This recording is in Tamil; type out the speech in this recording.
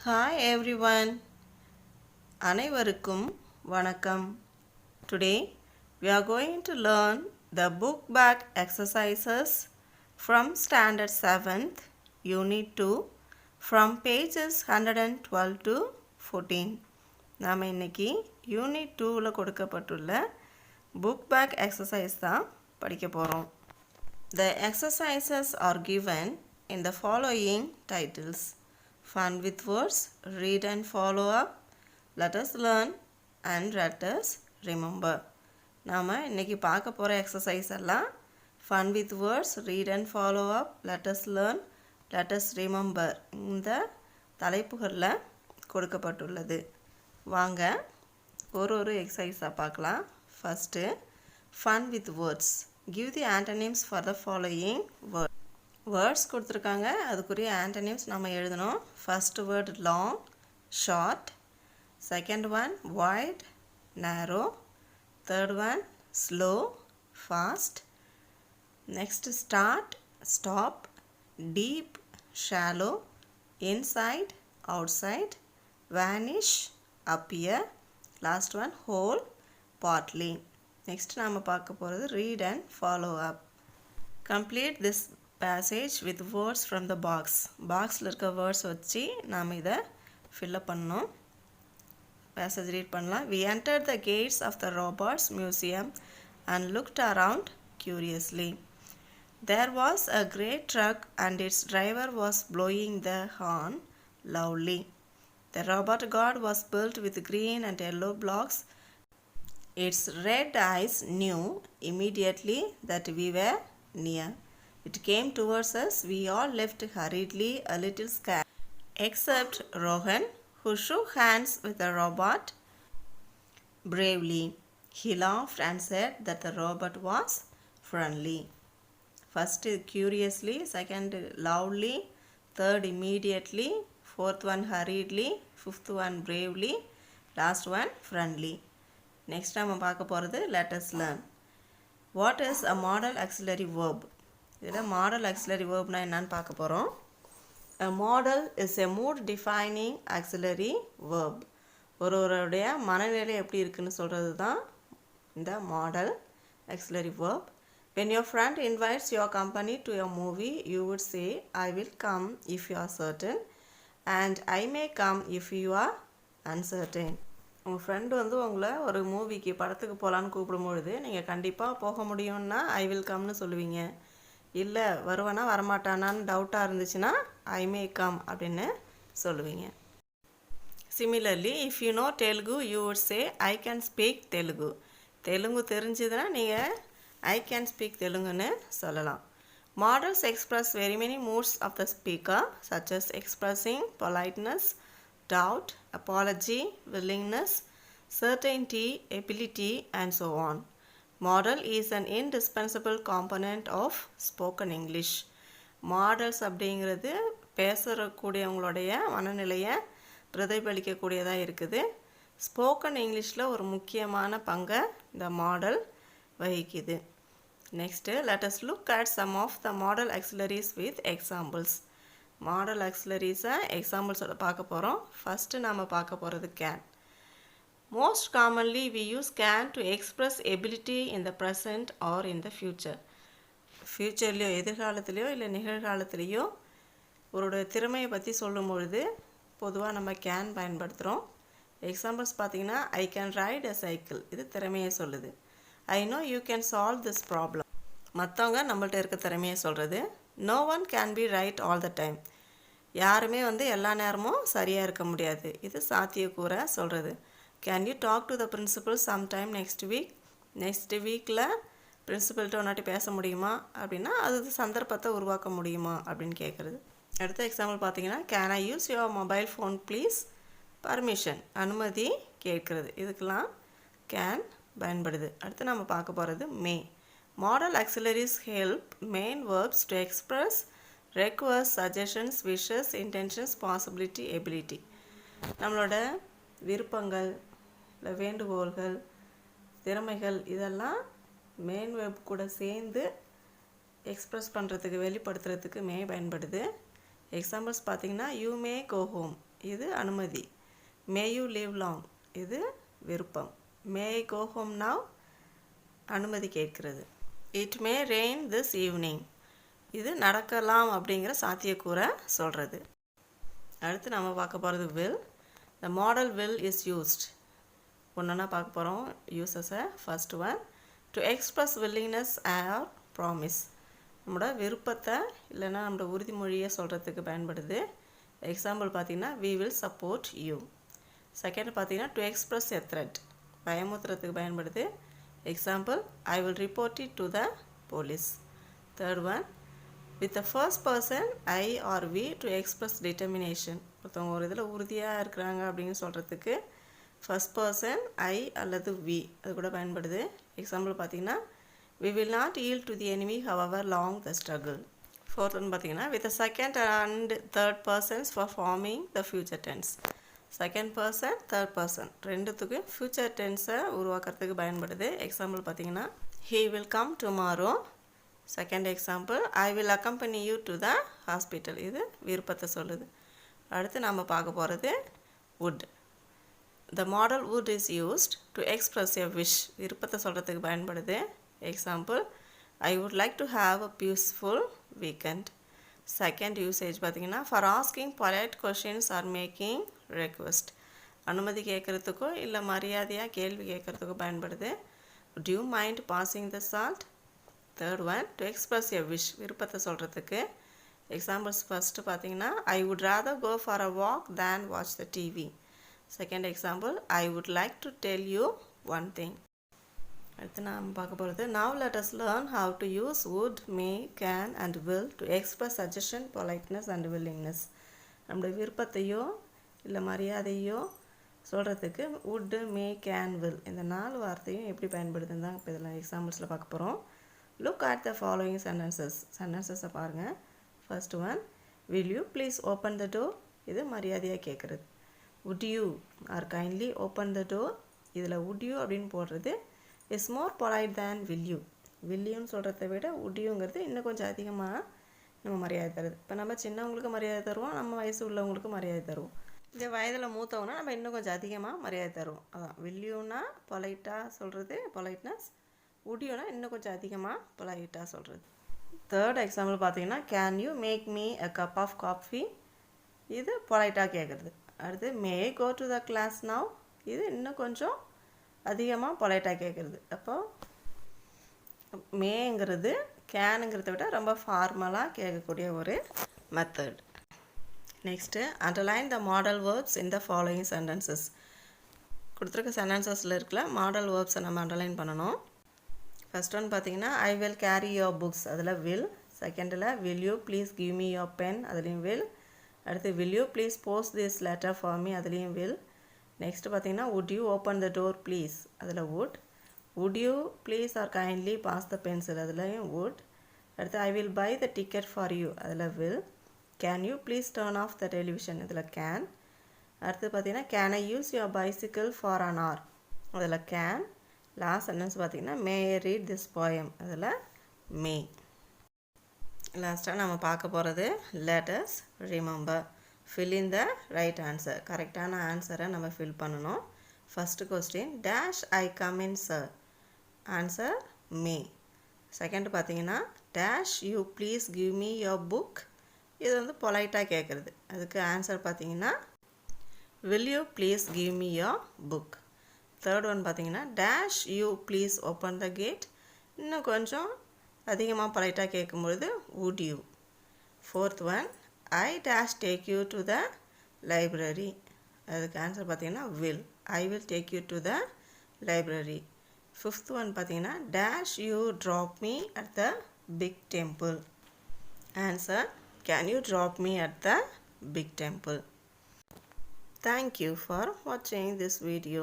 Hi everyone. அனைவருக்கும் வணக்கம். Today we are going to learn the book back exercises from standard 7th unit 2 from pages 112 to 14. நாம இன்னைக்கு யூனிட் 2ல கொடுக்கப்பட்டுள்ள book back exercise தான் படிக்க போறோம். The exercises are given in the following titles: Fun with words, read and follow up, let us learn and let us remember. நாம இன்னைக்கு பார்க்க போற எக்ஸசைஸ் எல்லாம் fun with words, read and follow up, let us learn, let us remember இந்த தலைப்புகள்ல கொடுக்கப்பட்டுள்ளது. வாங்க ஒரு எக்ஸசைஸா பார்க்கலாம். First, fun with words. Give the antonyms for the following words. Words கொடுத்துருக்காங்க, அதுக்குரிய ஆண்டனிம்ஸ் நம்ம எழுதணும். First word long, short. Second one wide, narrow. Third one slow, fast. Next start, stop. Deep, shallow. Inside, outside. Vanish, appear. Last one whole, partly. Next நாம் பார்க்க போகிறது read and follow up. Complete this passage with words from the box. பாக்ஸில் இருக்க வேர்ட்ஸ் வச்சு நாம் இதை ஃபில்லப் பண்ணணும். பேசேஜ் ரீட் பண்ணலாம். We entered the gates of the robots museum and looked around curiously. There was a great truck and its driver was blowing the horn loudly. The robot god was built with green and yellow blocks. Its red eyes knew immediately that we were near. It came towards us. We all left hurriedly, a little scared, except Rohan, who shook hands with the robot bravely. He laughed and said that the robot was friendly. First curiously, second loudly, third immediately, fourth one hurriedly, fifth one bravely, last one friendly. Next time பார்க்க போகிறது let us learn. What is a modal auxiliary verb? இதில் மாடல் ஆக்சிலரி வேர்ப்னா என்னன்னு பார்க்க போகிறோம். A model is a mood defining auxiliary verb. ஒருவருடைய மனநிலை எப்படி இருக்குன்னு சொல்கிறது தான் இந்த model auxiliary verb. When your friend invites your company to a movie, you would say, I will come if you are certain and I may come if you are uncertain. உங்கள் ஃப்ரெண்டு வந்து உங்களை ஒரு மூவிக்கு படத்துக்கு போகலான்னு கூப்பிடும்பொழுது நீங்கள் கண்டிப்பாக போக முடியும்னா ஐ வில் கம்னு சொல்லுவீங்க. இல்லை வருவானா வரமாட்டானான்னு டவுட்டாக இருந்துச்சுன்னா ஐ மே கம் அப்படின்னு சொல்லுவீங்க. Similarly if you know Telugu you would say I can speak Telugu. Telugu தெரிஞ்சுதுன்னா நீங்கள் ஐ கேன் ஸ்பீக் தெலுங்குன்னு சொல்லலாம். Modals express very many moods of the speaker such as expressing politeness, doubt, apology, willingness, certainty, ability and so on. Model is an indispensable component of spoken English. Models அப்படிங்கிறது பேசக்கூடியவங்களுடைய மனநிலையை பிரதிபலிக்கக்கூடியதாக இருக்குது. ஸ்போக்கன் இங்கிலீஷில் ஒரு முக்கியமான பங்கை இந்த மாடல் வகிக்குது. Next let us look at some of the model auxiliaries with examples. Model ஆக்சிலரிஸை எக்ஸாம்பிள்ஸோட பார்க்க போகிறோம். ஃபஸ்ட்டு நாம் பார்க்க போகிறது can. Most commonly we use can to express ability in the present or in the future. ஃப்யூச்சர்லேயோ எதிர்காலத்துலேயோ இல்லை நிகழ்காலத்துலேயோ ஒரு திறமையை பற்றி சொல்லும் பொழுது பொதுவாக நம்ம கேன் பயன்படுத்துகிறோம். எக்ஸாம்பிள்ஸ் பார்த்தீங்கன்னா I can ride a cycle, இது திறமையை சொல்லுது. I know you can solve this problem, மற்றவங்க நம்மள்ட்ட இருக்க திறமையை சொல்கிறது. No one can be right all the time, யாருமே வந்து எல்லா நேரமும் சரியாக இருக்க முடியாது, இது சாத்தியக்கூற சொல்கிறது. Can you talk to the principal sometime next week, next வீக்கில் பிரின்சிபல்கிட்ட ஒன்னாட்டி பேச முடியுமா அப்படின்னா அது சந்தர்ப்பத்தை உருவாக்க முடியுமா அப்படின்னு கேட்குறது. அடுத்த எக்ஸாம்பிள் பார்த்தீங்கன்னா can I use your mobile phone please, permission, அனுமதி கேட்குறது, இதுக்கெல்லாம் கேன் பயன்படுது. அடுத்து நம்ம பார்க்க போகிறது may. Modal auxiliaries help main verbs to express request, suggestions, wishes, intentions, possibility, ability. நம்மளோட விருப்பங்கள் இல்லை வேண்டுகோள்கள், திறமைகள் இதெல்லாம் மெயின் வேர்ப் கூட சேர்ந்து எக்ஸ்பிரஸ் பண்ணுறதுக்கு வெளிப்படுத்துறதுக்கு மே பயன்படுது. எக்ஸாம்பிள்ஸ் பார்த்தீங்கன்னா யூ மே கோ ஹோம், இது அனுமதி. மே யூ லிவ் லாங் இது விருப்பம். மே ஐ கோ ஹோம் நவ் அனுமதி கேட்கிறது. It may rain this evening இது நடக்கலாம் அப்படிங்கிற சாத்தியக்கூறை சொல்கிறது. அடுத்து நம்ம பார்க்க போகிறது will. The modal will is used. ஒன்றா பார்க்க போகிறோம். யூசஸை first one to express willingness or promise. நம்மளோட விருப்பத்தை இல்லைன்னா நம்மளோட உறுதிமொழியை சொல்கிறதுக்கு பயன்படுது. எக்ஸாம்பிள் பார்த்தீங்கன்னா we will support you. Second பார்த்தீங்கன்னா டு எக்ஸ்பிரஸ் எ த்ரெட் பயமுறுத்துறதுக்கு பயன்படுது. Example I will report it to the police. Third one with the first person I or we to express determination. ஒருத்தவங்க ஒரு இதில் உறுதியாக இருக்கிறாங்க அப்படின்னு சொல்கிறதுக்கு ஃபர்ஸ்ட் பர்சன் ஐ அல்லது வி அது கூட பயன்படுது. எக்ஸாம்பிள் பார்த்தீங்கன்னா we will not yield to the enemy however long the struggle. Fourth one பார்த்தீங்கன்னா with the second and third persons for forming the future tense. Second person third person ரெண்டுத்துக்கு ஃபியூச்சர் டென்ஸை உருவாக்குறதுக்கு பயன்படுது. எக்ஸாம்பிள் பார்த்தீங்கன்னா he will come tomorrow. Second example I will accompany you to the hospital இது விருப்பத்தை சொல்லுது. அடுத்து நம்ம பார்க்க போகிறது would. The modal would is used to express a wish விருப்பத்தை சொல்கிறதுக்கு பயன்படுது. Example I would like to have a peaceful weekend. Second usage பார்த்திங்கன்னா for asking polite questions or making request அனுமதி கேட்குறதுக்கோ இல்லை மரியாதையாக கேள்வி கேட்குறதுக்கோ பயன்படுது. Do you mind passing the salt. Third one to express a wish விருப்பத்தை சொல்கிறதுக்கு. எக்ஸாம்பிள்ஸ் ஃபஸ்ட்டு பார்த்தீங்கன்னா I would rather go for a walk than watch the TV. Second example I would like to tell you one thing. அடுத்து நாம் பார்க்க போகிறது now let us learn how to use would may can and will to express suggestion politeness and willingness. நம்மளுடைய விருப்பத்தையோ இல்லை மரியாதையோ சொல்கிறதுக்கு வுட்டு மே கேன் வில் இந்த 4 வார்த்தையும் எப்படி பயன்படுதுன்னு தான் இப்போ இதில் எக்ஸாம்பிள்ஸில் பார்க்க போகிறோம். Look at the following sentences. Sentences பாருங்க. First one, will you please open the door? இது மரியாதையாக கேட்குறது. Would you or kindly open the door? இதில் would you அப்படின்னு போடுறது is more polite than will you. will youன்னு சொல்கிறத விட would youங்கிறது இன்னும் கொஞ்சம் அதிகமாக நம்ம மரியாதை தருது. இப்போ நம்ம சின்னவங்களுக்கு மரியாதை தருவோம், நம்ம வயசு உள்ளவங்களுக்கு மரியாதை தருவோம். இதே வயதில் மூத்தவங்கன்னா நம்ம இன்னும் கொஞ்சம் அதிகமாக மரியாதை தருவோம். அதான் will youனா பொலைட்டாக சொல்கிறது பொலைட்னஸ். உடியோனா இன்னும் கொஞ்சம் அதிகமாக பொலைட்டாக சொல்கிறது. தேர்ட் எக்ஸாம்பிள் பார்த்தீங்கன்னா can you make me a cup of coffee இது பொலைட்டாக கேட்குறது. அடுத்து may go to the class now இது இன்னும் கொஞ்சம் அதிகமாக பொலைட்டாக கேட்குறது. அப்போ மேங்கிறது கேனுங்கிறத விட ரொம்ப ஃபார்மலாக கேட்கக்கூடிய ஒரு method. Next underline the model verbs in the following sentences. கொடுத்துருக்க சென்டென்சஸில் இருக்கிற மாடல் வேர்ப்ஸை நம்ம அண்டர்லைன் பண்ணணும். ஃபர்ஸ்ட் ஒன் பார்த்தீங்கன்னா I will carry your books அதில் வில். செகண்டில் will you please give me your pen அதுலேயும் வில். அடுத்து will you please post this letter for me அதுலேயும் வில். நெக்ஸ்ட் பார்த்தீங்கன்னா would you open the door please அதில் would. Would you please or kindly pass the pencil அதுலேயும் வுட். அடுத்து I will buy the ticket for you அதில் will. Can you please turn off the television இதில் கேன். அடுத்து பார்த்தீங்கன்னா can I use your bicycle for an hour அதில் கேன். லாஸ்ட் சென்டென்ஸ் பார்த்தீங்கன்னா may I read this poem அதில் மே. லாஸ்ட்டாக நம்ம பார்க்க போகிறது let us remember fill in the right answer. கரெக்டான ஆன்சரை நம்ம ஃபில் பண்ணணும். First question dash I come in sir answer may. Second பார்த்தீங்கன்னா dash you please give me your book இது வந்து பொலைட்டாக கேட்குறது. அதுக்கு ஆன்சர் பார்த்தீங்கன்னா will you please give me your book. Third one பார்த்தீங்கன்னா dash you please open the gate இன்னும் கொஞ்சம் அதிகமாக பொலைட்டாக கேட்கும்பொழுது would you. Fourth one I dash take you to the library அதுக்கு ஆன்சர் பார்த்தீங்கன்னா will. I will take you to the library. Fifth one பார்த்தீங்கன்னா dash you drop me at the big temple answer can you drop me at the big temple. Thank you for watching this video.